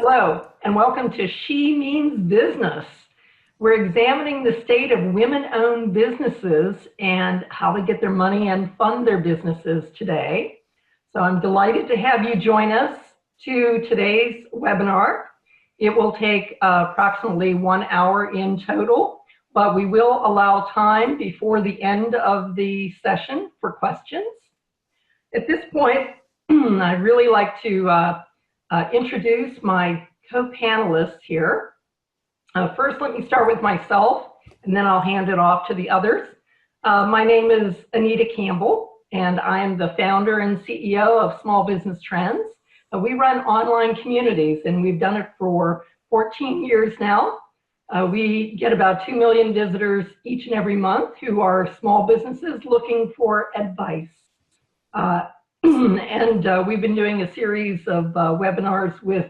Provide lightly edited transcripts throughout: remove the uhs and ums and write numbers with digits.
Hello, and welcome to She Means Business. We're examining the state of women-owned businesses and how they get their money and fund their businesses today. So I'm delighted to have you join us to today's webinar. It will take approximately 1 hour in total, but we will allow time before the end of the session for questions. At this point, I'd really like to introduce my co-panelists here. First, let me start with myself, and then I'll hand it off to the others. My name is Anita Campbell, and I am the founder and CEO of Small Business Trends. We run online communities, and we've done it for 14 years now. We get about 2 million visitors each and every month who are small businesses looking for advice. We've been doing a series of webinars with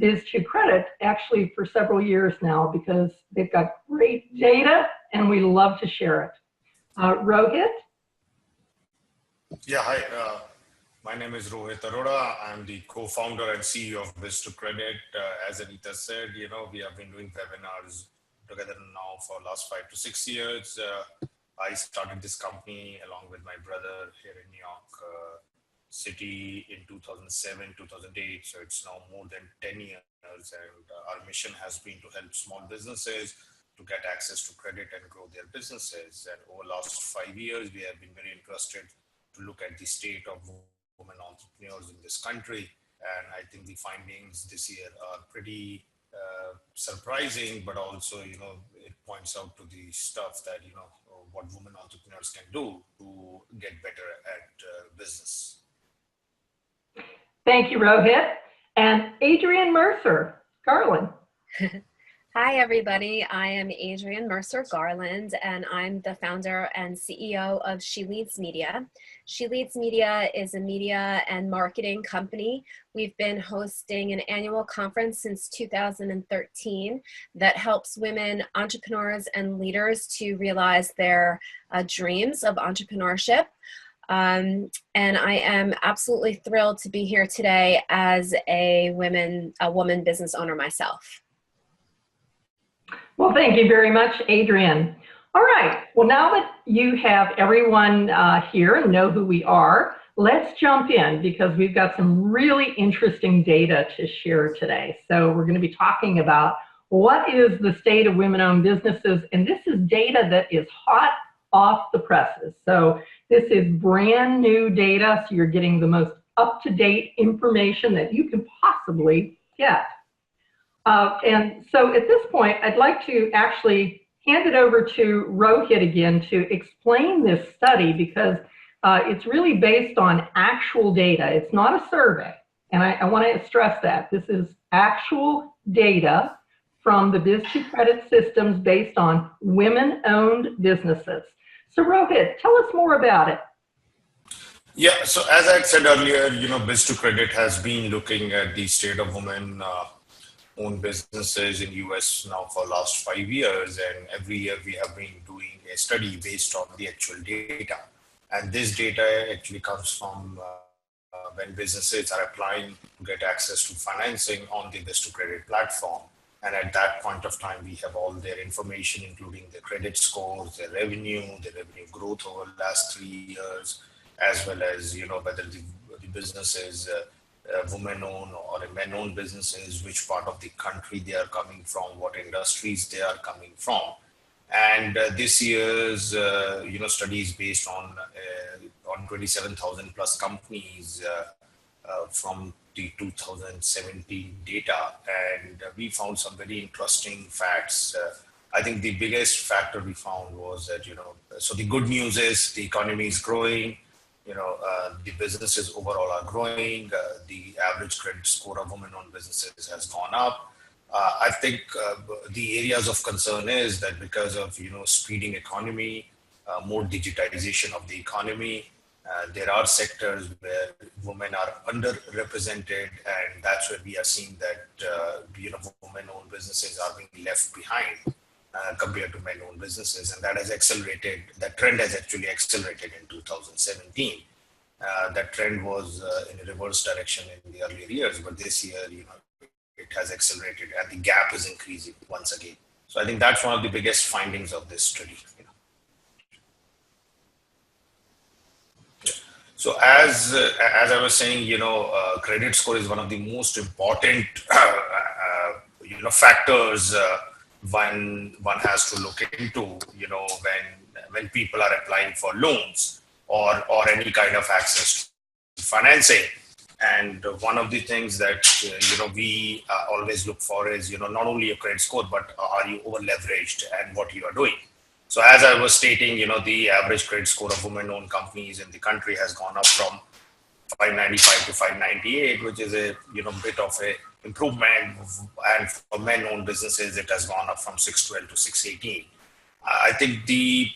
Biz2Credit actually for several years now because they've got great data and we love to share it. Rohit? Yeah, hi. My name is Rohit Arora. I'm the co-founder and CEO of Biz2Credit. As Anita said, we have been doing webinars together now for the last 5 to 6 years. I started this company along with my brother here in New York City in 2007, 2008. So it's now more than 10 years. And our mission has been to help small businesses to get access to credit and grow their businesses. And over the last 5 years, we have been very interested to look at the state of women entrepreneurs in this country. And I think the findings this year are pretty surprising, but also, it points out to the stuff that, what women entrepreneurs can do to get better at business. Thank you, Rohit. And Adrienne Mercer Garland. Hi, everybody. I am Adrienne Mercer Garland, and I'm the founder and CEO of She Leads Media. She Leads Media is a media and marketing company. We've been hosting an annual conference since 2013 that helps women entrepreneurs and leaders to realize their dreams of entrepreneurship. And I am absolutely thrilled to be here today as a woman business owner myself. Well, thank you very much, Adrienne. All right, well, now that you have everyone here and know who we are, let's jump in because we've got some really interesting data to share today. So we're going to be talking about what is the state of women-owned businesses, and this is data that is hot off the presses. So this is brand new data, so you're getting the most up-to-date information that you can possibly get. And so at this point, I'd like to actually hand it over to Rohit again to explain this study because it's really based on actual data. It's not a survey, and I want to stress that. This is actual data from the Biz2Credit systems based on women-owned businesses. So Rohit, tell us more about it. Yeah, so as I said earlier, Biz2Credit has been looking at the state of women-owned businesses in US now for the last 5 years. And every year we have been doing a study based on the actual data. And this data actually comes from when businesses are applying to get access to financing on the Biz2Credit platform. And at that point of time, we have all their information, including their credit scores, their revenue growth over the last 3 years, as well as, whether the business is women-owned or men-owned businesses, which part of the country they are coming from, what industries they are coming from. And this year's, study is based on 27,000 plus companies from the 2017 data, and we found some very interesting facts. I think the biggest factor we found was that, so the good news is the economy is growing, the businesses overall are growing, the average credit score of women-owned businesses has gone up. I think the areas of concern is that because of, speeding economy, more digitization of the economy, there are sectors where women are underrepresented, and that's where we are seeing that women-owned businesses are being left behind compared to men-owned businesses, and that has accelerated. That trend has actually accelerated in 2017. That trend was in a reverse direction in the earlier years, but this year, it has accelerated and the gap is increasing once again. So I think that's one of the biggest findings of this study. So as I was saying, credit score is one of the most important factors one has to look into, when people are applying for loans or any kind of access to financing. And one of the things that we always look for is not only a credit score, but are you over leveraged and what you are doing. So as I was stating, the average credit score of women-owned companies in the country has gone up from 595 to 598, which is a bit of a improvement. And for men-owned businesses, it has gone up from 612 to 618. I think the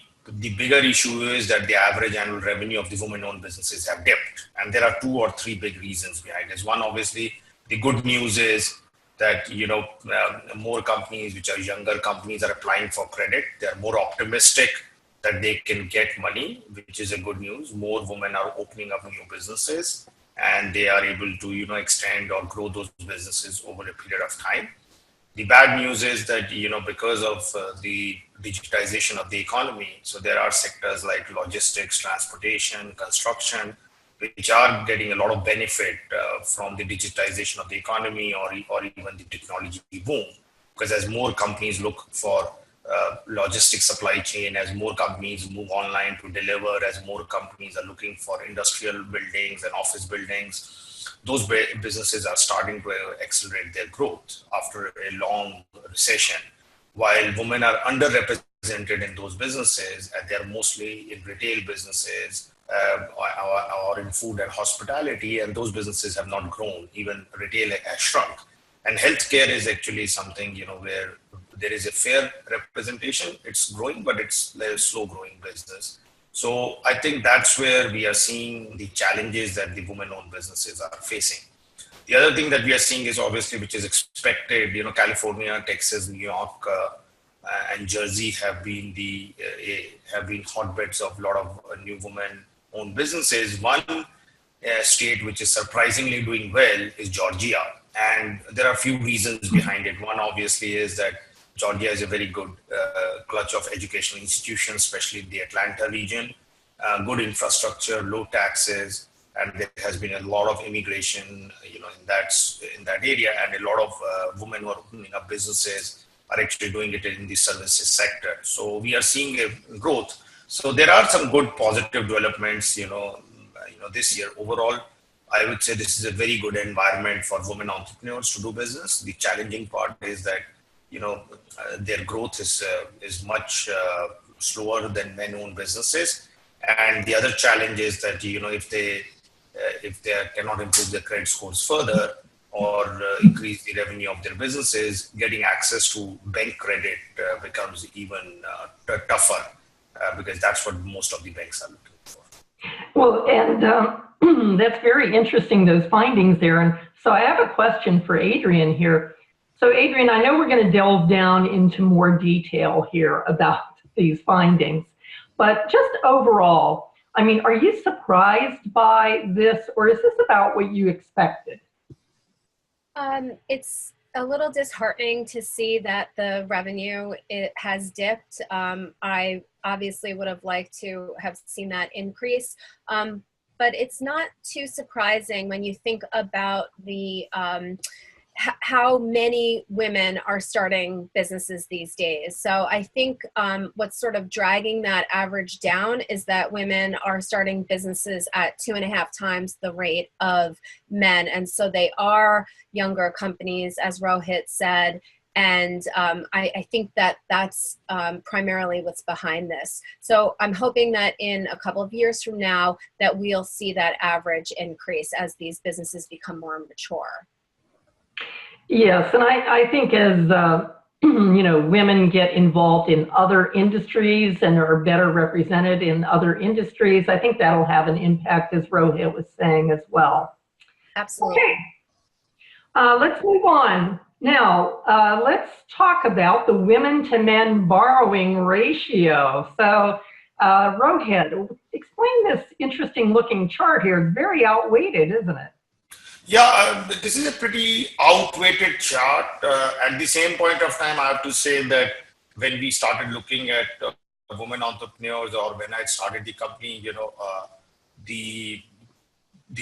bigger issue is that the average annual revenue of the women-owned businesses have dipped. And there are 2 or 3 big reasons behind this. One, obviously, the good news is that, more companies, which are younger companies, are applying for credit. They're more optimistic that they can get money, which is a good news. More women are opening up new businesses and they are able to, extend or grow those businesses over a period of time. The bad news is that, because of the digitization of the economy, so there are sectors like logistics, transportation, construction, which are getting a lot of benefit from the digitization of the economy or even the technology boom. Because as more companies look for logistics supply chain, as more companies move online to deliver, as more companies are looking for industrial buildings and office buildings, those businesses are starting to accelerate their growth after a long recession. While women are underrepresented in those businesses, and they're mostly in retail businesses, or in food and hospitality, and those businesses have not grown. Even retail has shrunk. And healthcare is actually something, where there is a fair representation. It's growing, but it's a slow growing business. So I think that's where we are seeing the challenges that the women-owned businesses are facing. The other thing that we are seeing is obviously, which is expected, California, Texas, New York, and Jersey have been hotbeds of a lot of new women-owned businesses. One state which is surprisingly doing well is Georgia, and there are a few reasons behind it. One obviously is that Georgia is a very good clutch of educational institutions, especially in the Atlanta region, good infrastructure, low taxes, and there has been a lot of immigration, in that area, and a lot of women who are opening up businesses are actually doing it in the services sector. So we are seeing a growth. So there are some good positive developments, this year. Overall, I would say this is a very good environment for women entrepreneurs to do business. The challenging part is that, their growth is much slower than men-owned businesses. And the other challenge is that, if they cannot improve their credit scores further or increase the revenue of their businesses, getting access to bank credit becomes even tougher because that's what most of the banks are looking for. Well, and that's very interesting, those findings there. And so I have a question for Adrian here. So Adrian, I know we're going to delve down into more detail here about these findings, but just overall, I mean, are you surprised by this, or is this about what you expected? It's a little disheartening to see that the revenue has dipped. I obviously would have liked to have seen that increase, but it's not too surprising when you think about the how many women are starting businesses these days. So I think what's sort of dragging that average down is that women are starting businesses at 2.5 times the rate of men. And so they are younger companies, as Rohit said. And I think that that's primarily what's behind this. So I'm hoping that in a couple of years from now that we'll see that average increase as these businesses become more mature. Yes, and I think as women get involved in other industries and are better represented in other industries, I think that'll have an impact, as Rohit was saying as well. Absolutely. Okay. Let's move on. Now, let's talk about the women to men borrowing ratio. So, Rohit, explain this interesting looking chart here. Very outweighted, isn't it? This is a pretty outdated chart. At the same point of time, I have to say that when we started looking at women entrepreneurs, or when I started the company, the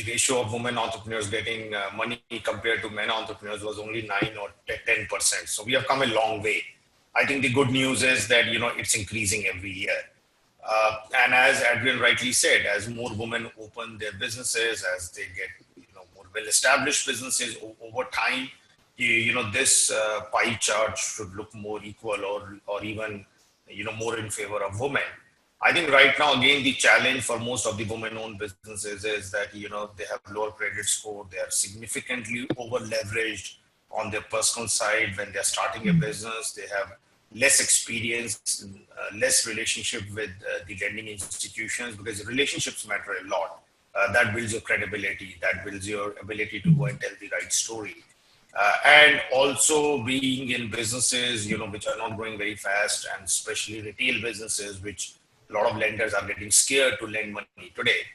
ratio of women entrepreneurs getting money compared to men entrepreneurs was only 9 or 10%. So we have come a long way. I think the good news is that, it's increasing every year. And as Adrian rightly said, as more women open their businesses, as they get, more well-established businesses over time, this pie chart should look more equal, or even, more in favor of women. I think right now, again, the challenge for most of the women-owned businesses is that, they have lower credit score. They are significantly over-leveraged on their personal side. When they're starting a business, they have less experience, less relationship with the lending institutions, because relationships matter a lot. That builds your credibility, that builds your ability to go and tell the right story. And also being in businesses, which are not growing very fast, and especially retail businesses, which a lot of lenders are getting scared to lend money today.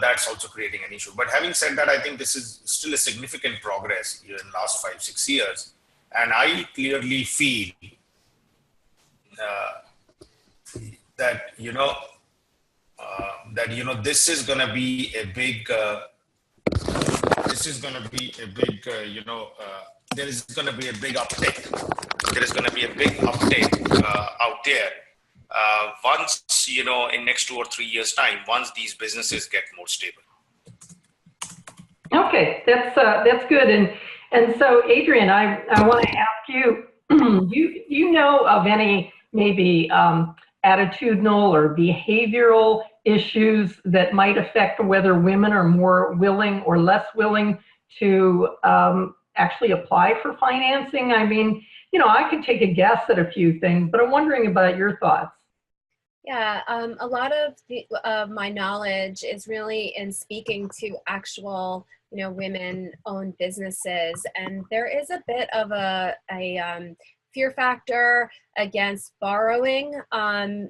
That's also creating an issue. But having said that, I think this is still a significant progress in the last 5-6 years. And I clearly feel that, this is going to be a big, there is going to be a big uptick. There is going to be a big uptick out there. Once, in next 2 or 3 years' time, once these businesses get more stable. Okay, that's good. And so, Adrian, I want to ask you, you know of any maybe attitudinal or behavioral issues that might affect whether women are more willing or less willing to actually apply for financing? I mean, I could take a guess at a few things, but I'm wondering about your thoughts. Yeah, a lot of my knowledge is really in speaking to actual, women-owned businesses, and there is a bit of a fear factor against borrowing. I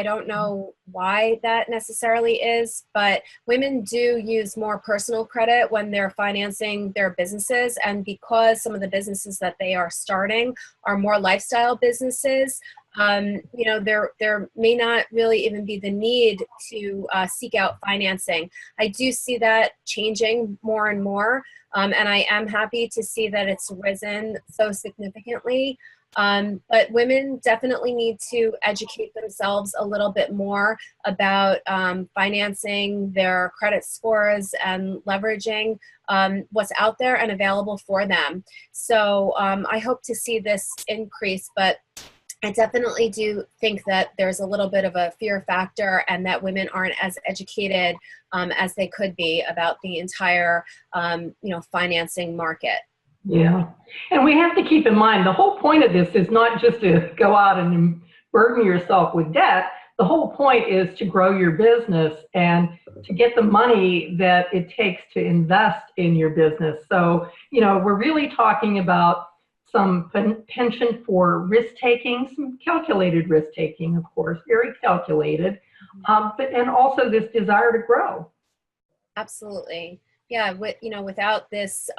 don't know why that necessarily is, but women do use more personal credit when they're financing their businesses, and because some of the businesses that they are starting are more lifestyle businesses, there may not really even be the need to seek out financing. I do see that changing more and more, and I am happy to see that it's risen so significantly. But women definitely need to educate themselves a little bit more about financing their credit scores and leveraging what's out there and available for them. So I hope to see this increase, but I definitely do think that there's a little bit of a fear factor, and that women aren't as educated as they could be about the entire, financing market. Yeah. And we have to keep in mind, the whole point of this is not just to go out and burden yourself with debt. The whole point is to grow your business and to get the money that it takes to invest in your business. So, we're really talking about some penchant for risk-taking, some calculated risk-taking, of course, very calculated, and also this desire to grow. Absolutely. Yeah, without this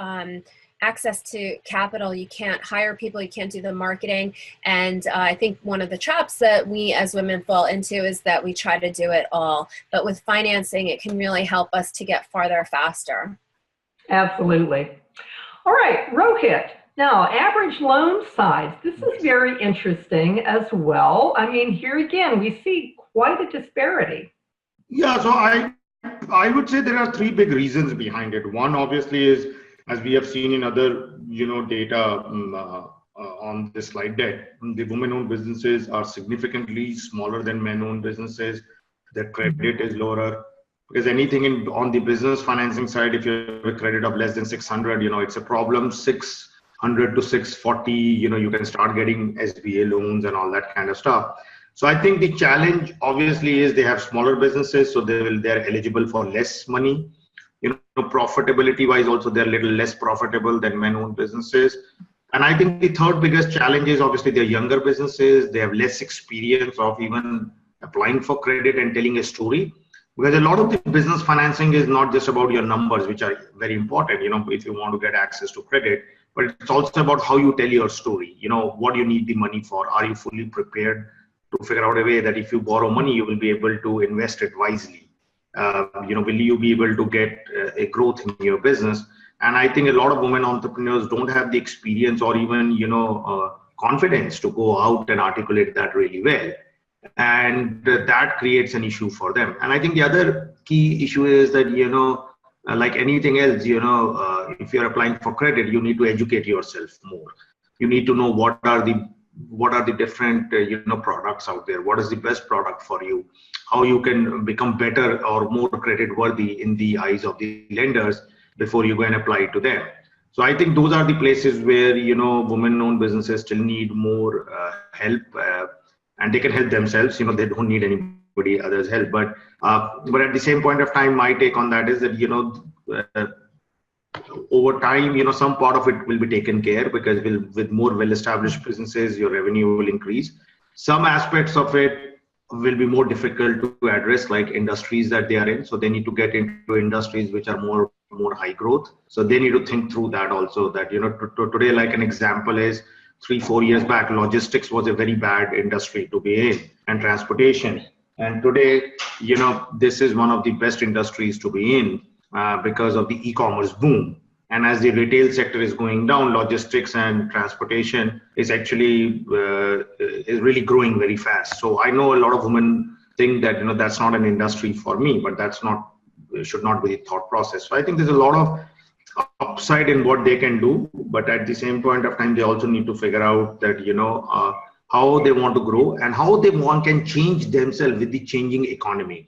access to capital, you can't hire people, you can't do the marketing. And I think one of the traps that we as women fall into is that we try to do it all. But with financing, it can really help us to get farther faster. Absolutely. All right, Rohit. Now, average loan size. This is very interesting as well. I mean, here again, we see quite a disparity. Yeah, so I would say there are 3 big reasons behind it. One, obviously, is, as we have seen in other, data on this slide deck, the women-owned businesses are significantly smaller than men-owned businesses. Their credit is lower. Because anything on the business financing side, if you have a credit of less than 600, it's a problem. 600 to 640, you can start getting SBA loans and all that kind of stuff. So I think the challenge obviously is they have smaller businesses, so they're eligible for less money. Profitability wise also they're a little less profitable than men-owned businesses. And I think the third biggest challenge is obviously they're younger businesses. They have less experience of even applying for credit and telling a story. Because a lot of the business financing is not just about your numbers, which are very important, if you want to get access to credit, but it's also about how you tell your story. What do you need the money for? Are you fully prepared to figure out a way that if you borrow money, you will be able to invest it wisely? Will you be able to get a growth in your business? And I think a lot of women entrepreneurs don't have the experience or even, confidence to go out and articulate that really well. And that creates an issue for them. And I think the other key issue is that, like anything else, if you're applying for credit, you need to educate yourself more. You need to know what are the different, products out there. What is the best product for you? How you can become better or more credit worthy in the eyes of the lenders before you go and apply to them. So I think those are the places where, women-owned businesses still need more help. And they can help themselves, they don't need anybody else's help. But at the same point of time, my take on that is that, over time, some part of it will be taken care, because with more well-established businesses, your revenue will increase. Some aspects of it will be more difficult to address, like industries that they are in. So they need to get into industries which are more high growth. So they need to think through that also, that, today, like an example is, 3-4 years back, logistics was a very bad industry to be in, and transportation. And today, this is one of the best industries to be in because of the e-commerce boom. And as the retail sector is going down, logistics and transportation is actually is really growing very fast. So I know a lot of women think that, that's not an industry for me, but should not be the thought process. So I think there's a lot of upside in what they can do, but at the same point of time, they also need to figure out that, how they want to grow and how they can change themselves with the changing economy.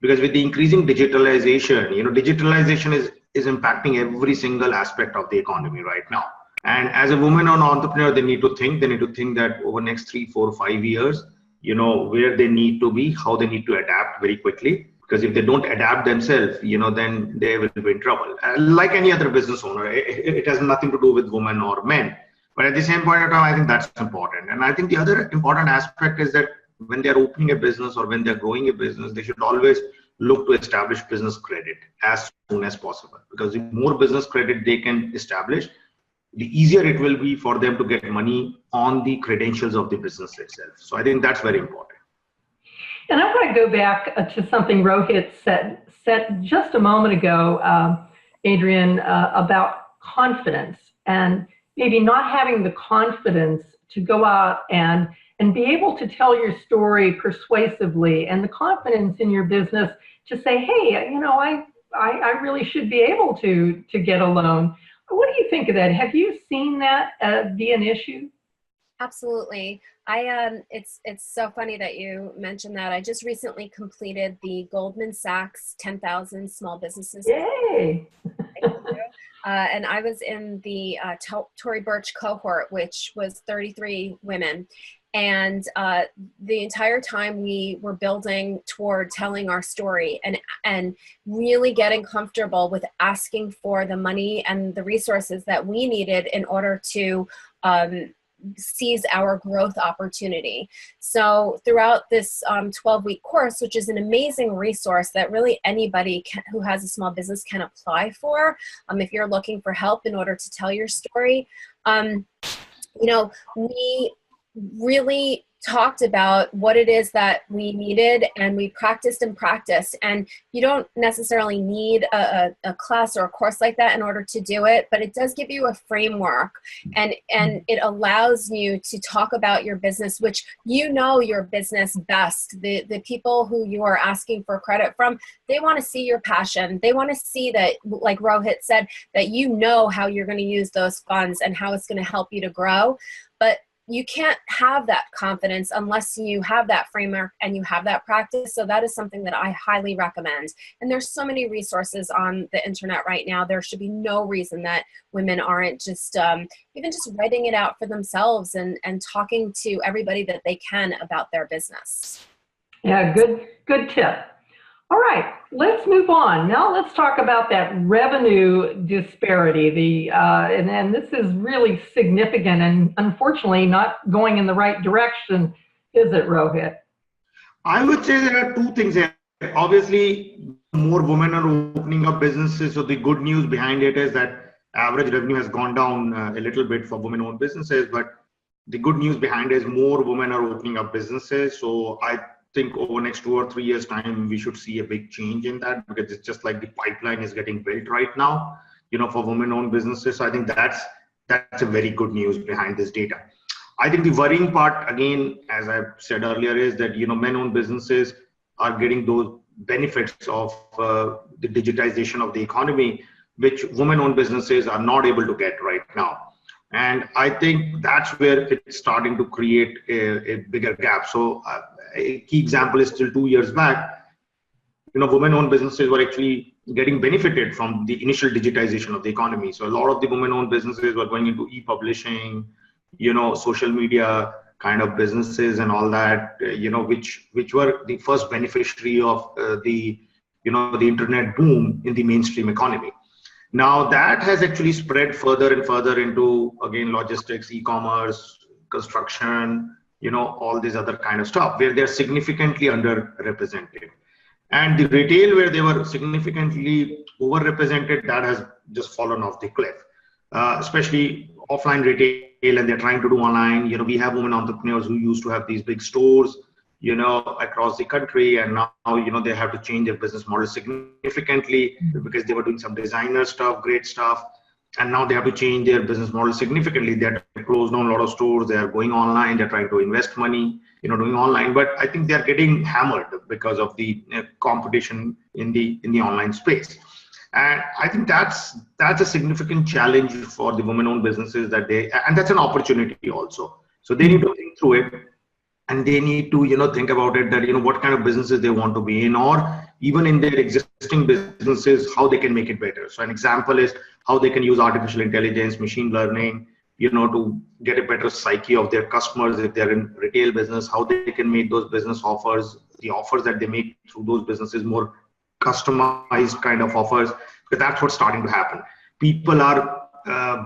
Because with the increasing digitalization, digitalization is impacting every single aspect of the economy right now. And as a woman or an entrepreneur, they need to think that over next 3, 4, 5 years, where they need to be, how they need to adapt very quickly. Because if they don't adapt themselves, then they will be in trouble. Like any other business owner, it has nothing to do with women or men. But at the same point of time, I think that's important. And I think the other important aspect is that when they're opening a business or when they're growing a business, they should always look to establish business credit as soon as possible. Because the more business credit they can establish, the easier it will be for them to get money on the credentials of the business itself. So I think that's very important. And I want to go back to something Rohit said just a moment ago, Adrian, about confidence, and maybe not having the confidence to go out and be able to tell your story persuasively, and the confidence in your business to say, hey, I really should be able to get a loan. What do you think of that? Have you seen that be an issue? Absolutely. It's so funny that you mentioned that. I just recently completed the Goldman Sachs 10,000 Small Businesses. Yay! And I was in the Tory Burch cohort, which was 33 women. And the entire time we were building toward telling our story and really getting comfortable with asking for the money and the resources that we needed in order to seize our growth opportunity. So throughout this 12-week course, which is an amazing resource that really anybody who has a small business can apply for, if you're looking for help in order to tell your story, we really talked about what it is that we needed, and we practiced and practiced. And you don't necessarily need a class or a course like that in order to do it, but it does give you a framework, and it allows you to talk about your business, which your business best. The people who you are asking for credit from, they want to see your passion. They want to see that, like Rohit said, that how you're going to use those funds and how it's going to help you to grow. But you can't have that confidence unless you have that framework and you have that practice. So that is something that I highly recommend. And there's so many resources on the internet right now. There should be no reason that women aren't just even just writing it out for themselves and talking to everybody that they can about their business. Yeah, good tip. All right, let's move on. Now let's talk about that revenue disparity. And this is really significant and unfortunately not going in the right direction, is it, Rohit? I would say there are two things here. obviously more women are opening up businesses. So the good news behind it is that average revenue has gone down a little bit for women-owned businesses, but the good news behind it is more women are opening up businesses. So I think over next 2 or 3 years time, we should see a big change in that, because it's just like the pipeline is getting built right now, for women-owned businesses. So I think that's a very good news behind this data. I think the worrying part, again, as I said earlier, is that men-owned businesses are getting those benefits of the digitization of the economy, which women-owned businesses are not able to get right now. And I think that's where it's starting to create a bigger gap. So a key example is still 2 years back, women-owned businesses were actually getting benefited from the initial digitization of the economy. So a lot of the women-owned businesses were going into e-publishing, social media kind of businesses and all that, which were the first beneficiary of the internet boom in the mainstream economy. Now that has actually spread further and further into, again, logistics, e-commerce, construction, all this other kind of stuff where they're significantly underrepresented. And the retail, where they were significantly overrepresented, that has just fallen off the cliff, especially offline retail, and they're trying to do online. We have women entrepreneurs who used to have these big stores, across the country, and now, they have to change their business model significantly because they were doing some designer stuff, great stuff. And now they have to change their business model significantly. They're closed down a lot of stores. They are going online. They're trying to invest money, doing online. But I think they're getting hammered because of the competition in the online space. And I think that's a significant challenge for the women-owned businesses, and that's an opportunity also. So they need to think through it, and they need to, think about it, that, what kind of businesses they want to be in, or even in their existing businesses, how they can make it better. So an example is how they can use artificial intelligence, machine learning, to get a better psyche of their customers. If they're in retail business, how they can make those business offers, the offers that they make through those businesses, more customized kind of offers, because that's what's starting to happen. People are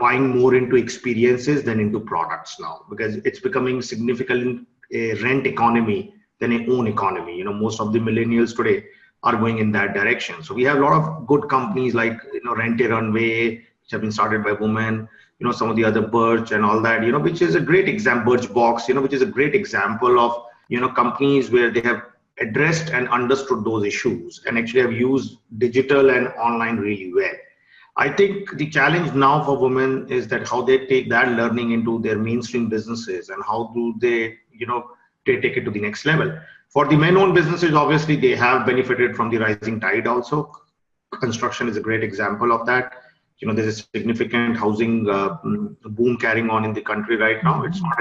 buying more into experiences than into products now, because it's becoming significant a rent economy than a own economy. Most of the millennials today are going in that direction. So we have a lot of good companies like, Rent a Runway, which have been started by women, some of the other Birch and all that, which is a great example, Birchbox, which is a great example of, companies where they have addressed and understood those issues and actually have used digital and online really well. I think the challenge now for women is that how they take that learning into their mainstream businesses, and how do they, they take it to the next level. For the men-owned businesses, obviously they have benefited from the rising tide also. Construction is a great example of that. There's a significant housing boom carrying on in the country right now. It's not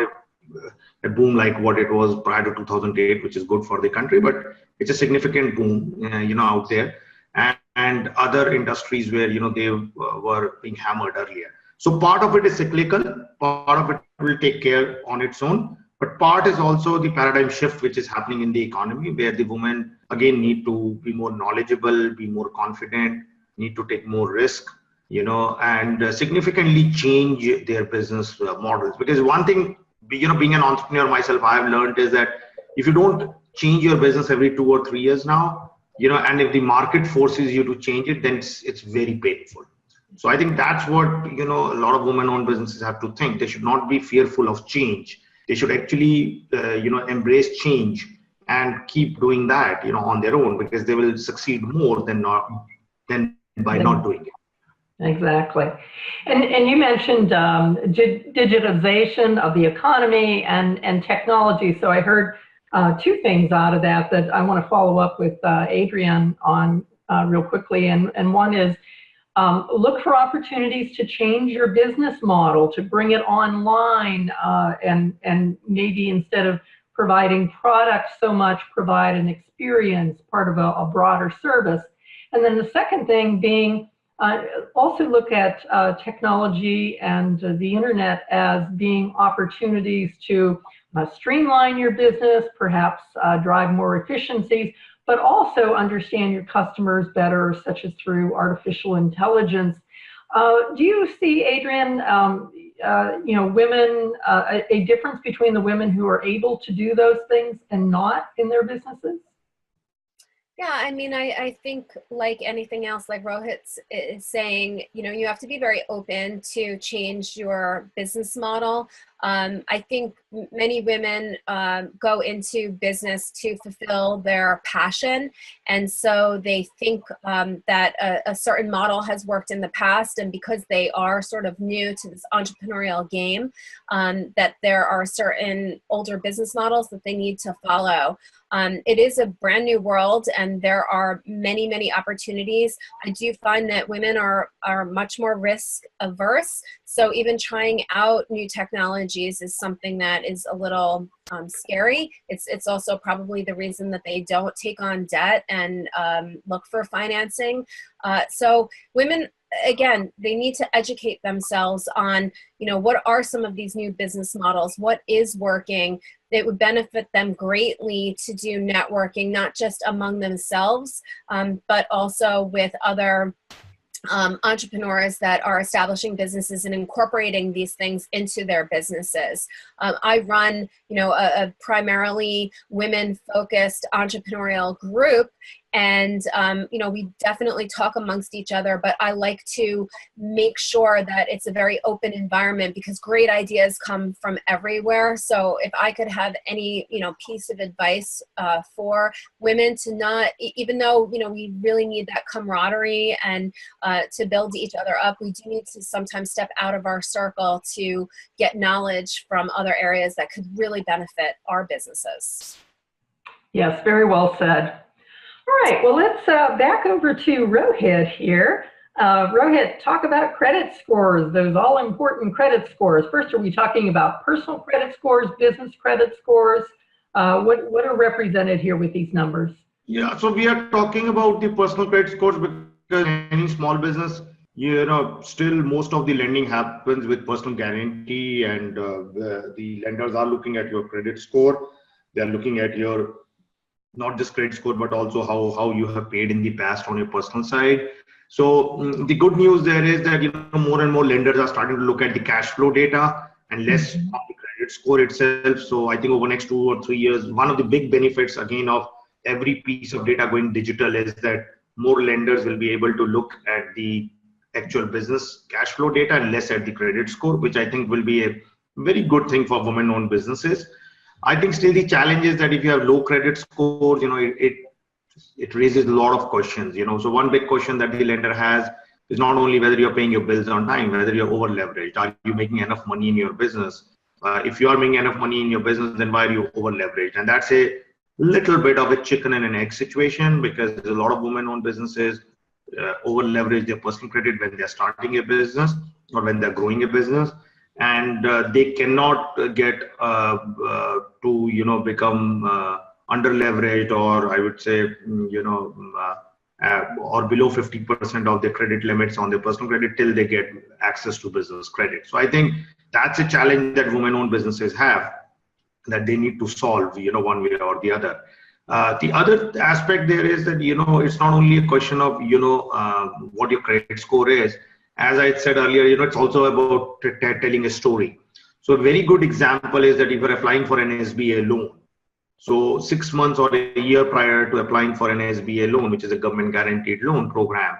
a boom like what it was prior to 2008, which is good for the country, but it's a significant boom, out there. And other industries where, they were being hammered earlier. So part of it is cyclical, part of it will take care on its own, but part is also the paradigm shift which is happening in the economy, where the women again need to be more knowledgeable, be more confident, need to take more risk, and significantly change their business models. Because one thing, being an entrepreneur myself, I have learned is that if you don't change your business every 2 or 3 years now, and if the market forces you to change it, then it's very painful. So I think that's what, a lot of women-owned businesses have to think. They should not be fearful of change. They should actually, embrace change and keep doing that, on their own, because they will succeed more than by not doing it. Exactly. And you mentioned digitization of the economy and technology. So I heard two things out of that I want to follow up with Adrian on real quickly. And one is look for opportunities to change your business model, to bring it online, and maybe instead of providing products so much, provide an experience, part of a broader service. And then the second thing being also look at technology and the internet as being opportunities to streamline your business, perhaps drive more efficiencies, but also understand your customers better, such as through artificial intelligence. Do you see, Adrian, women, a difference between the women who are able to do those things and not in their businesses? Yeah, I mean, I think like anything else, like Rohit is saying, you have to be very open to change your business model. I think many women go into business to fulfill their passion. And so they think that a certain model has worked in the past. And because they are sort of new to this entrepreneurial game, that there are certain older business models that they need to follow. It is a brand new world and there are many, many opportunities. I do find that women are much more risk averse. So even trying out new technologies is something that is a little scary. It's also probably the reason that they don't take on debt and look for financing. So women, again, they need to educate themselves on, what are some of these new business models? What is working? It would benefit them greatly to do networking, not just among themselves, but also with other entrepreneurs that are establishing businesses and incorporating these things into their businesses. I run, a primarily women-focused entrepreneurial group, and we definitely talk amongst each other, but I like to make sure that it's a very open environment because great ideas come from everywhere. So if I could have any, piece of advice for women to not, even though, we really need that camaraderie and to build each other up, we do need to sometimes step out of our circle to get knowledge from other areas that could really benefit our businesses. Yes, very well said. All right, well, let's back over to Rohit here. Rohit, talk about credit scores, those all-important credit scores. First, are we talking about personal credit scores, business credit scores? What are represented here with these numbers? Yeah, so we are talking about the personal credit scores because any small business, still most of the lending happens with personal guarantee, and the lenders are looking at your credit score. They are looking at your not just credit score, but also how you have paid in the past on your personal side. So the good news there is that more and more lenders are starting to look at the cash flow data and less on the credit score itself. So I think over the next 2 or 3 years, one of the big benefits again of every piece of data going digital is that more lenders will be able to look at the actual business cash flow data and less at the credit score, which I think will be a very good thing for women-owned businesses. I think still the challenge is that if you have low credit scores, it raises a lot of questions. So one big question that the lender has is not only whether you're paying your bills on time, whether you're over leveraged. Are you making enough money in your business? If you are making enough money in your business, then why are you over leveraged? And that's a little bit of a chicken and an egg situation, because a lot of women-owned businesses over leverage their personal credit when they're starting a business or when they're growing a business. And they cannot get to become under leveraged, or I would say or below 50% of their credit limits on their personal credit till they get access to business credit. So I think that's a challenge that women-owned businesses have that they need to solve, one way or the other. The other aspect there is that it's not only a question of what your credit score is. As I said earlier, it's also about telling a story. So a very good example is that if you're applying for an SBA loan, so 6 months or a year prior to applying for an SBA loan, which is a government guaranteed loan program,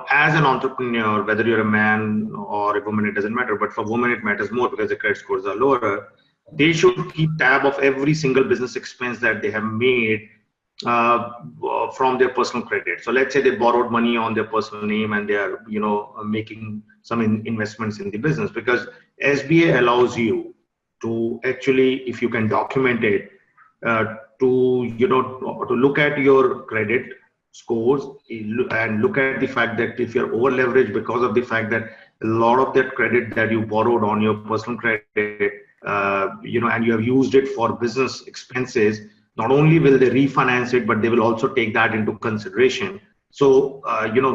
as an entrepreneur, whether you're a man or a woman, it doesn't matter. But for women, it matters more because the credit scores are lower. They should keep tab of every single business expense that they have made from their personal credit. So let's say they borrowed money on their personal name and they are, making some investments in the business, because SBA allows you to actually, if you can document it, to look at your credit scores and look at the fact that if you're over leveraged because of the fact that a lot of that credit that you borrowed on your personal credit, and you have used it for business expenses, not only will they refinance it, but they will also take that into consideration. So,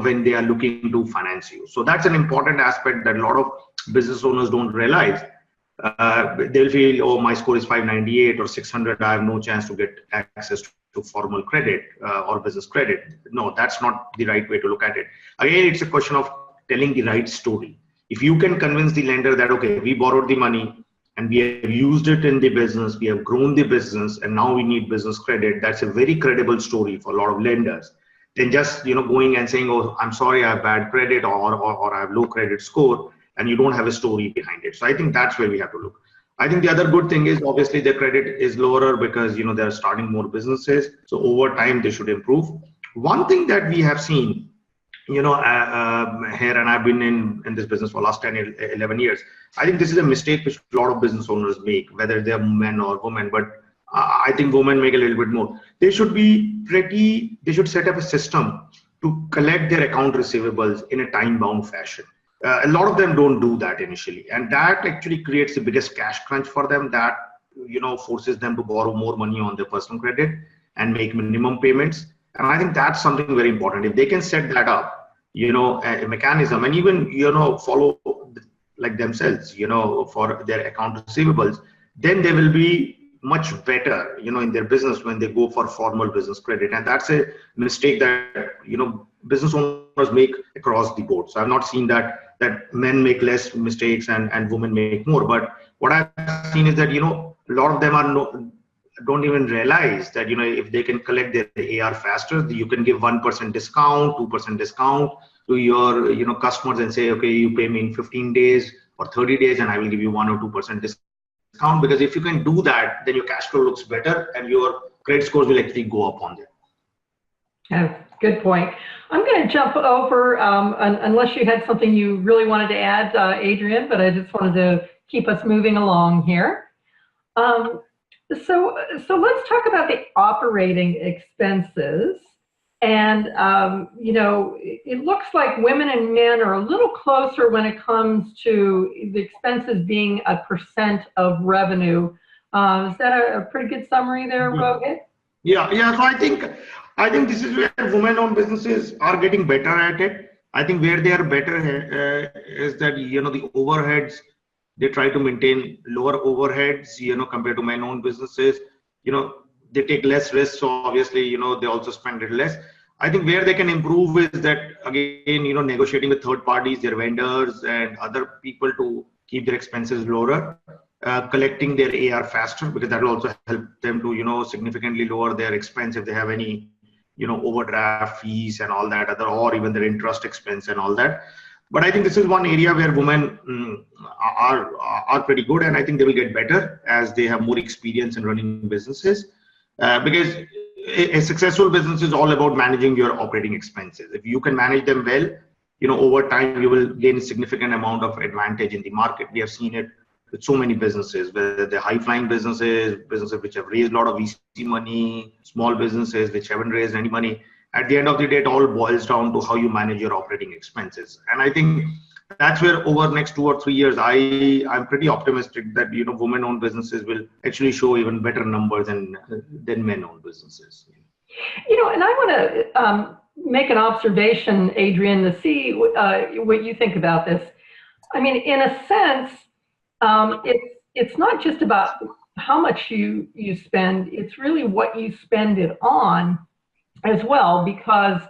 when they are looking to finance you. So that's an important aspect that a lot of business owners don't realize. They'll feel, oh, my score is 598 or 600. I have no chance to get access to formal credit or business credit. No, that's not the right way to look at it. Again, it's a question of telling the right story. If you can convince the lender that, okay, we borrowed the money and we have used it in the business, we have grown the business, and now we need business credit, that's a very credible story for a lot of lenders. Than just going and saying, oh, I'm sorry, I have bad credit, or I have low credit score, and you don't have a story behind it. So I think that's where we have to look. I think the other good thing is obviously their credit is lower because they're starting more businesses. So over time they should improve. One thing that we have seen, here, and I've been in this business for the last 10, 11 years. I think this is a mistake which a lot of business owners make, whether they're men or women, but I think women make a little bit more. They should set up a system to collect their account receivables in a time-bound fashion. A lot of them don't do that initially, and that actually creates the biggest cash crunch for them. That forces them to borrow more money on their personal credit and make minimum payments. And I think that's something very important. If they can set that up, a mechanism, and even follow like themselves, for their account receivables, then they will be much better, in their business when they go for formal business credit. And that's a mistake that business owners make across the board. So I've not seen that men make less mistakes and women make more. But what I've seen is that a lot of them don't even realize that if they can collect their AR faster, you can give 1% discount, 2% discount to your customers and say, okay, you pay me in 15 days or 30 days, and I will give you 1 or 2% discount. Because if you can do that, then your cash flow looks better and your credit scores will actually go up on there. Yeah, good point. I'm going to jump over, unless you had something you really wanted to add, Adrian, but I just wanted to keep us moving along here. So let's talk about the operating expenses. And, it looks like women and men are a little closer when it comes to the expenses being a % of revenue. Is that a pretty good summary there, Rohit? Yeah. So I think this is where women-owned businesses are getting better at it. I think where they are better is that, the overheads, they try to maintain lower overheads, compared to men-owned businesses. They take less risks, so obviously, they also spend a little less. I think where they can improve is that, again, negotiating with third parties, their vendors and other people to keep their expenses lower, collecting their AR faster, because that will also help them to, significantly lower their expense if they have any, overdraft fees and all that, or even their interest expense and all that. But I think this is one area where women are pretty good, and I think they will get better as they have more experience in running businesses. Because a successful business is all about managing your operating expenses. If you can manage them well, over time you will gain a significant amount of advantage in the market. We have seen it with so many businesses, whether they're high-flying businesses which have raised a lot of VC money, small businesses which haven't raised any money. At the end of the day, it all boils down to how you manage your operating expenses. And I think that's where over the next 2 or 3 years, I'm pretty optimistic that, women-owned businesses will actually show even better numbers than men-owned businesses. And I want to make an observation, Adrian, to see what you think about this. I mean, in a sense, it's not just about how much you spend, it's really what you spend it on as well, because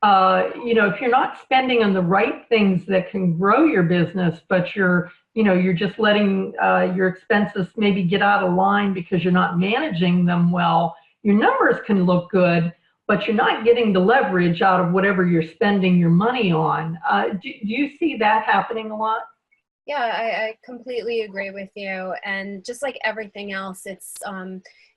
if you're not spending on the right things that can grow your business, but you're just letting your expenses maybe get out of line because you're not managing them well, your numbers can look good, but you're not getting the leverage out of whatever you're spending your money on. Do you see that happening a lot? Yeah, I completely agree with you. And just like everything else, it's,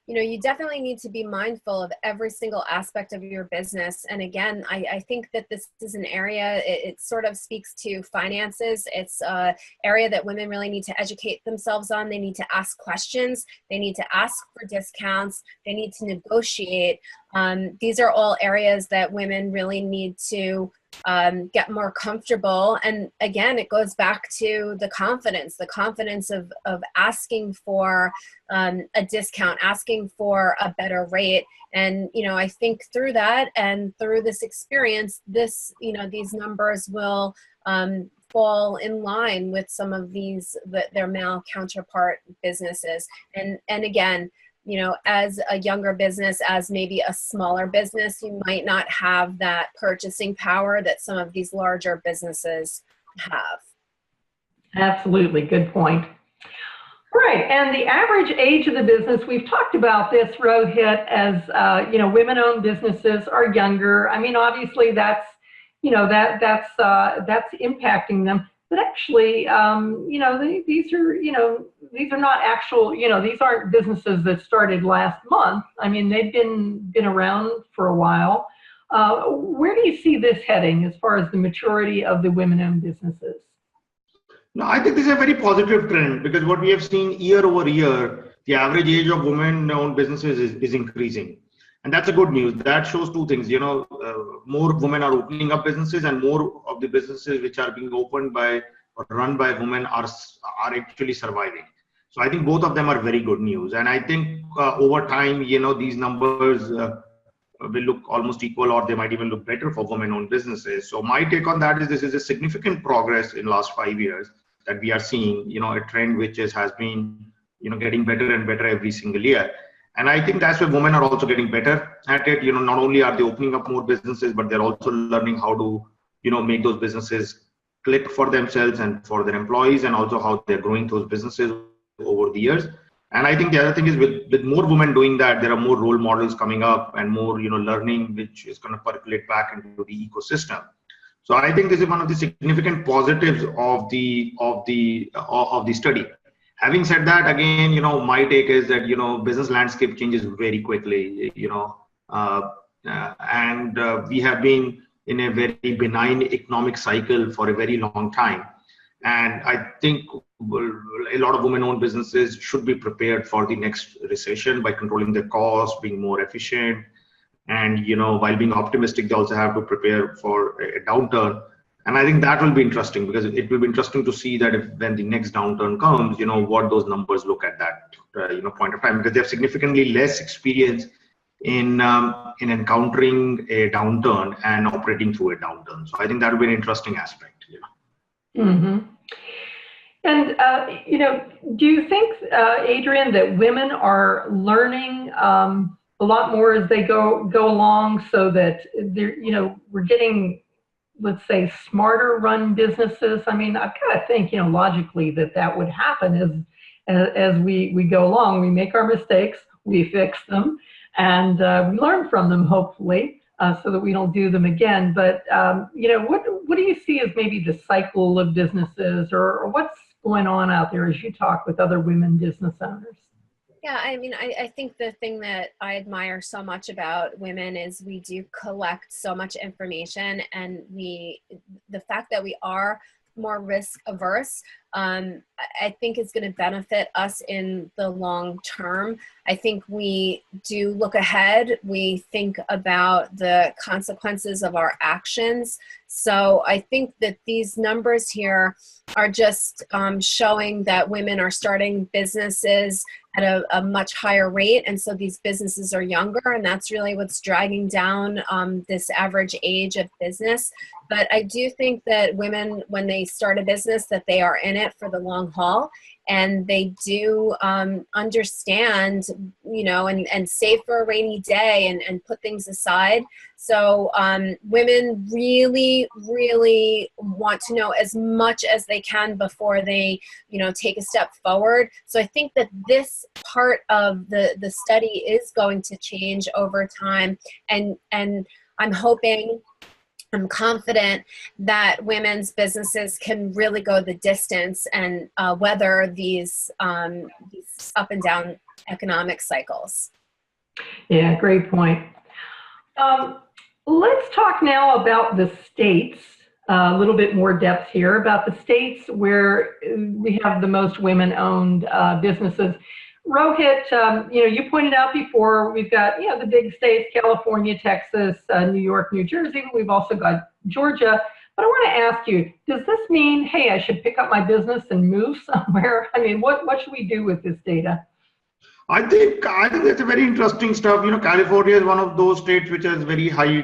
you definitely need to be mindful of every single aspect of your business. And again, I think that this is an area, it sort of speaks to finances. It's an area that women really need to educate themselves on. They need to ask questions. They need to ask for discounts. They need to negotiate. These are all areas that women really need to get more comfortable. And again, it goes back to the confidence of asking for a discount, asking for a better rate. And, I think through that and through this experience, these numbers will fall in line with some of their male counterpart businesses. And again, as a younger business, as maybe a smaller business, you might not have that purchasing power that some of these larger businesses have. Absolutely. Good point. All Right, and the average age of the business, we've talked about this, Rohit, as women-owned businesses are younger. I mean, obviously that's that's impacting them. But actually, these are not actual, these aren't businesses that started last month. I mean, they've been around for a while. Where do you see this heading as far as the maturity of the women-owned businesses? No, I think this is a very positive trend because what we have seen year over year, the average age of women-owned businesses is increasing. And that's a good news. That shows two things. More women are opening up businesses, and more of the businesses which are being opened by or run by women are actually surviving. So I think both of them are very good news. And I think over time, these numbers will look almost equal, or they might even look better for women-owned businesses. So my take on that is this is a significant progress in the last 5 years that we are seeing, a trend which has been, getting better and better every single year. And I think that's where women are also getting better at it. Not only are they opening up more businesses, but they're also learning how to, make those businesses click for themselves and for their employees, and also how they're growing those businesses over the years. And I think the other thing is with more women doing that, there are more role models coming up and more, learning, which is going to percolate back into the ecosystem. So I think this is one of the significant positives of the study. Having said that, again, my take is that, business landscape changes very quickly, and we have been in a very benign economic cycle for a very long time. And I think a lot of women-owned businesses should be prepared for the next recession by controlling their costs, being more efficient. And, while being optimistic, they also have to prepare for a downturn. And I think that will be interesting because it will be interesting to see that when the next downturn comes, what those numbers look at that point of time, because they have significantly less experience in encountering a downturn and operating through a downturn. So I think that will be an interesting aspect. Mm-hmm. And, do you think, Adrian, that women are learning a lot more as they go along, so that they're, we're getting, let's say, smarter run businesses? I mean, I've got to think, logically that would happen as we go along. We make our mistakes, we fix them, and we learn from them, hopefully, so that we don't do them again. But, what do you see as maybe the cycle of businesses, or what's going on out there as you talk with other women business owners? Yeah, I mean, I think the thing that I admire so much about women is we do collect so much information, and the fact that we are more risk averse, I think is going to benefit us in the long term. I think we do look ahead. We think about the consequences of our actions. So I think that these numbers here are just showing that women are starting businesses at a much higher rate. And so these businesses are younger, and that's really what's dragging down this average age of business. But I do think that women, when they start a business, that they are in it for the long haul, and they do understand, and save for a rainy day and put things aside. So women really, really want to know as much as they can before they, take a step forward. So I think that this part of the study is going to change over time, and I'm confident that women's businesses can really go the distance and weather these up and down economic cycles. Yeah, great point. Let's talk now about the states, a little bit more depth here, about the states where we have the most women-owned businesses. Rohit, you pointed out before, we've got, the big states, California, Texas, New York, New Jersey. We've also got Georgia. But I want to ask you, does this mean, hey, I should pick up my business and move somewhere? I mean, what should we do with this data? I think that's a very interesting stuff. California is one of those states which has very high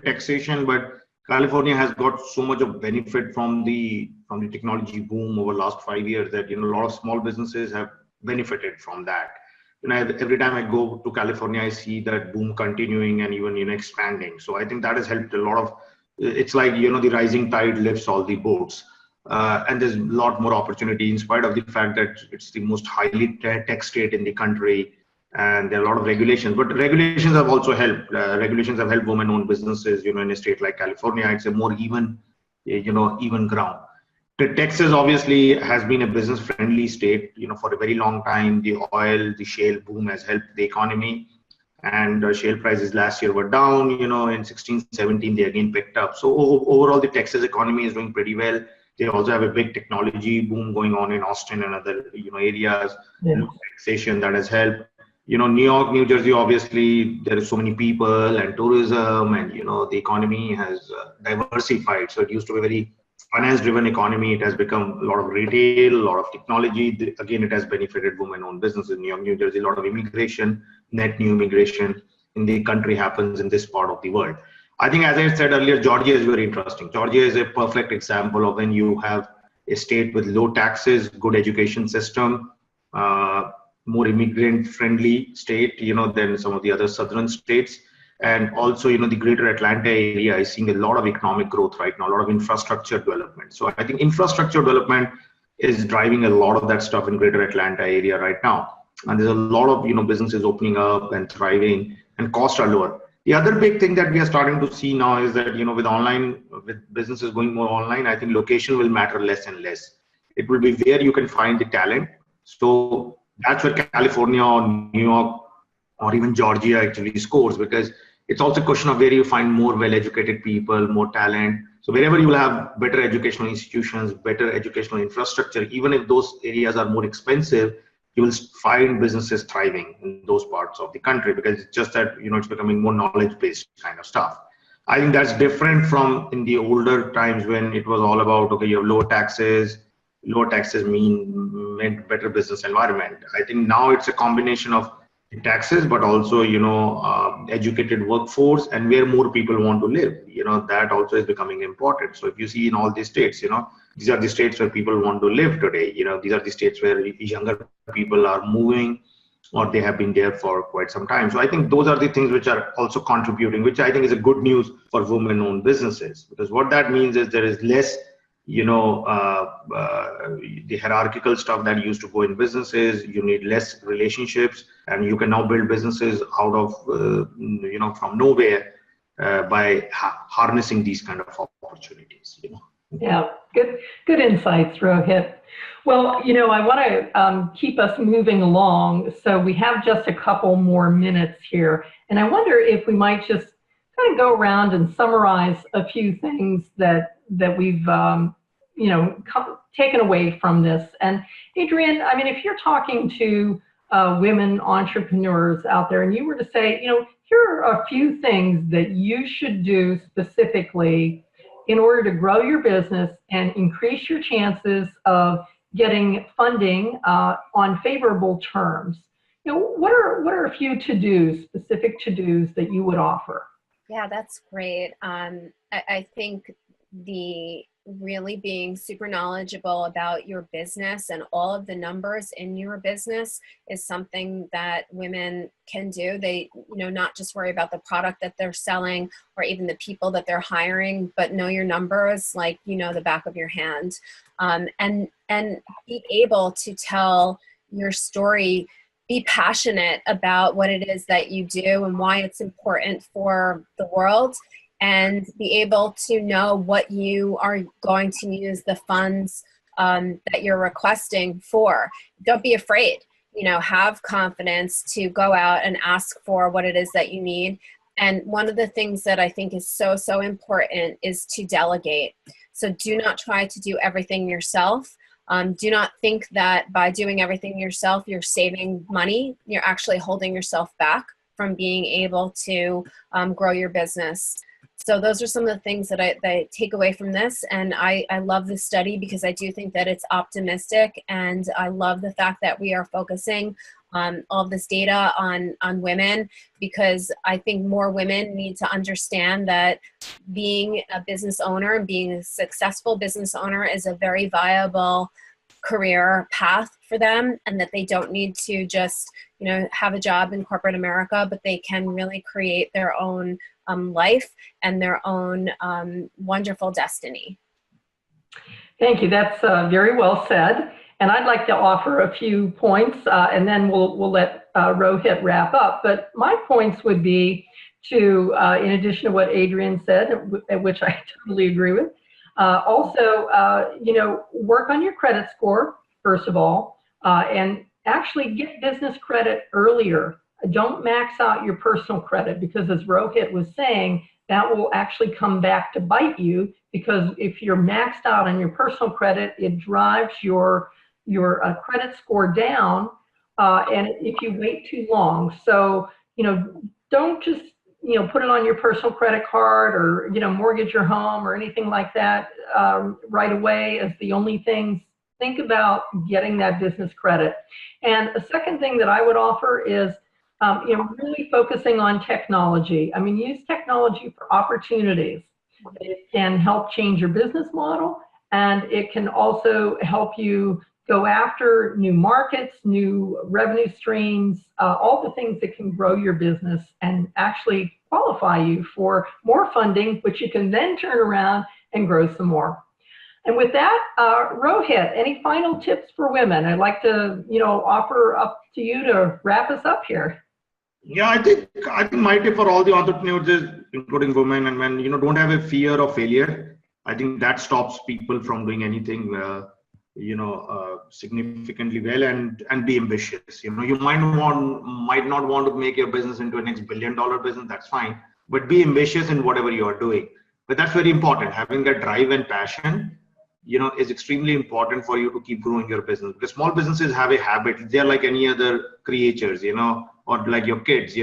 taxation, but California has got so much of benefit from the technology boom over the last 5 years that, a lot of small businesses have benefited from that. Every time I go to California, I see that boom continuing and even, expanding. So I think that has helped a lot of, it's like, the rising tide lifts all the boats. And there's a lot more opportunity in spite of the fact that it's the most highly tech state in the country, and there are a lot of regulations. But regulations have also helped. Regulations have helped women-owned businesses. In a state like California, it's a more even ground. Texas obviously has been a business-friendly state. For a very long time, the oil, the shale boom has helped the economy, and shale prices last year were down. In 16, 17, they again picked up. So overall, the Texas economy is doing pretty well. They also have a big technology boom going on in Austin and other areas. Yeah. Taxation that has helped. New York, New Jersey, obviously there are so many people and tourism, and the economy has diversified. So it used to be a very finance-driven economy. It has become a lot of retail, a lot of technology. Again, it has benefited women-owned businesses in New York, New Jersey. A lot of immigration, net new immigration in the country happens in this part of the world. I think, as I said earlier, Georgia is very interesting. Georgia is a perfect example of when you have a state with low taxes, good education system, more immigrant-friendly state, than some of the other southern states. And also, the greater Atlanta area is seeing a lot of economic growth right now, a lot of infrastructure development. So I think infrastructure development is driving a lot of that stuff in greater Atlanta area right now. And there's a lot of, businesses opening up and thriving, and costs are lower. The other big thing that we are starting to see now is that, with businesses going more online, I think location will matter less and less. It will be where you can find the talent. So that's where California or New York or even Georgia actually scores, because it's also a question of where you find more well-educated people, more talent. So wherever you will have better educational institutions, better educational infrastructure, even if those areas are more expensive, you will find businesses thriving in those parts of the country, because it's just that, it's becoming more knowledge-based kind of stuff. I think that's different from in the older times when it was all about, okay, you have low taxes. Low taxes meant better business environment. I think now it's a combination of taxes, but also, educated workforce, and where more people want to live, that also is becoming important. So if you see in all these states, these are the states where people want to live today. These are the states where younger people are moving, or they have been there for quite some time. So I think those are the things which are also contributing, which I think is a good news for women-owned businesses, because what that means is there is less the hierarchical stuff that used to go in businesses. You need less relationships, and you can now build businesses out of from nowhere by harnessing these kind of opportunities. Yeah, good insights, Rohit. Well, I want to keep us moving along, so we have just a couple more minutes here, and I wonder if we might just kind of go around and summarize a few things that we've taken away from this. And Adrian, if you're talking to women entrepreneurs out there, and you were to say, here are a few things that you should do specifically in order to grow your business and increase your chances of getting funding on favorable terms, what are a few to-dos, specific to-dos that you would offer? Yeah, that's great. I think the really being super knowledgeable about your business and all of the numbers in your business is something that women can do. They, not just worry about the product that they're selling or even the people that they're hiring, but know your numbers like the back of your hand, and be able to tell your story. Be passionate about what it is that you do and why it's important for the world, and be able to know what you are going to use the funds that you're requesting for. Don't be afraid, have confidence to go out and ask for what it is that you need. And one of the things that I think is so, so important is to delegate. So do not try to do everything yourself. Do not think that by doing everything yourself, you're saving money. You're actually holding yourself back from being able to grow your business. So those are some of the things that I take away from this. And I love this study because I do think that it's optimistic. And I love the fact that we are focusing all this data on women, because I think more women need to understand that being a business owner and being a successful business owner is a very viable career path for them, and that they don't need to just have a job in corporate America, but they can really create their own life and their own wonderful destiny. Thank you. That's very well said. And I'd like to offer a few points, and then we'll let Rohit wrap up. But my points would be to, in addition to what Adrian said, which I totally agree with, also, work on your credit score, first of all, and actually get business credit earlier. Don't max out your personal credit, because as Rohit was saying, that will actually come back to bite you, because if you're maxed out on your personal credit, it drives your credit score down, and if you wait too long. So, don't just, put it on your personal credit card, or, mortgage your home or anything like that right away as the only things. Think about getting that business credit. And a second thing that I would offer is, really focusing on technology. I mean, use technology for opportunities. It can help change your business model, and it can also help you go after new markets, new revenue streams, all the things that can grow your business and actually qualify you for more funding, which you can then turn around and grow some more. And with that, Rohit, any final tips for women? I'd like to, offer up to you to wrap us up here. Yeah, I think my tip for all the entrepreneurs is, including women and men, don't have a fear of failure. I think that stops people from doing anything, significantly well, and be ambitious. You might not want to make your business into a next $1 billion business. That's fine, but be ambitious in whatever you are doing. But that's very important. Having that drive and passion, is extremely important for you to keep growing your business. Because small businesses have a habit. They're like any other creatures, or like your kids,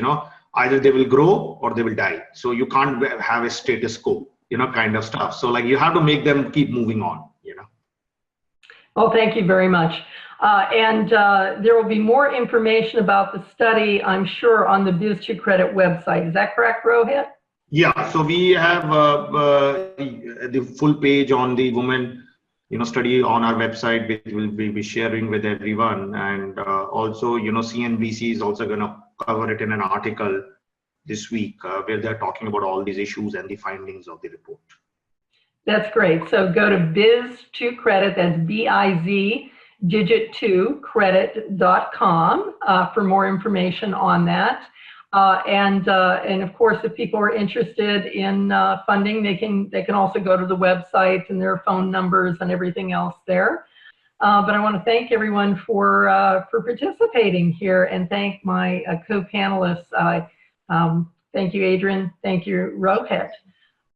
either they will grow or they will die. So you can't have a status quo, kind of stuff. So like you have to make them keep moving on, Well, thank you very much. And there will be more information about the study, I'm sure, on the Biz2Credit website. Is that correct, Rohit? Yeah, so we have the full page on the women study on our website, which we'll be sharing with everyone. And also, CNBC is also going to cover it in an article this week where they're talking about all these issues and the findings of the report. That's great. So go to Biz2Credit, that's BIZ digit 2 credit.com for more information on that. And of course, if people are interested in funding, they can also go to the website, and there are phone numbers and everything else there. But I want to thank everyone for participating here, and thank my co-panelists. Thank you, Adrian. Thank you, Rohit.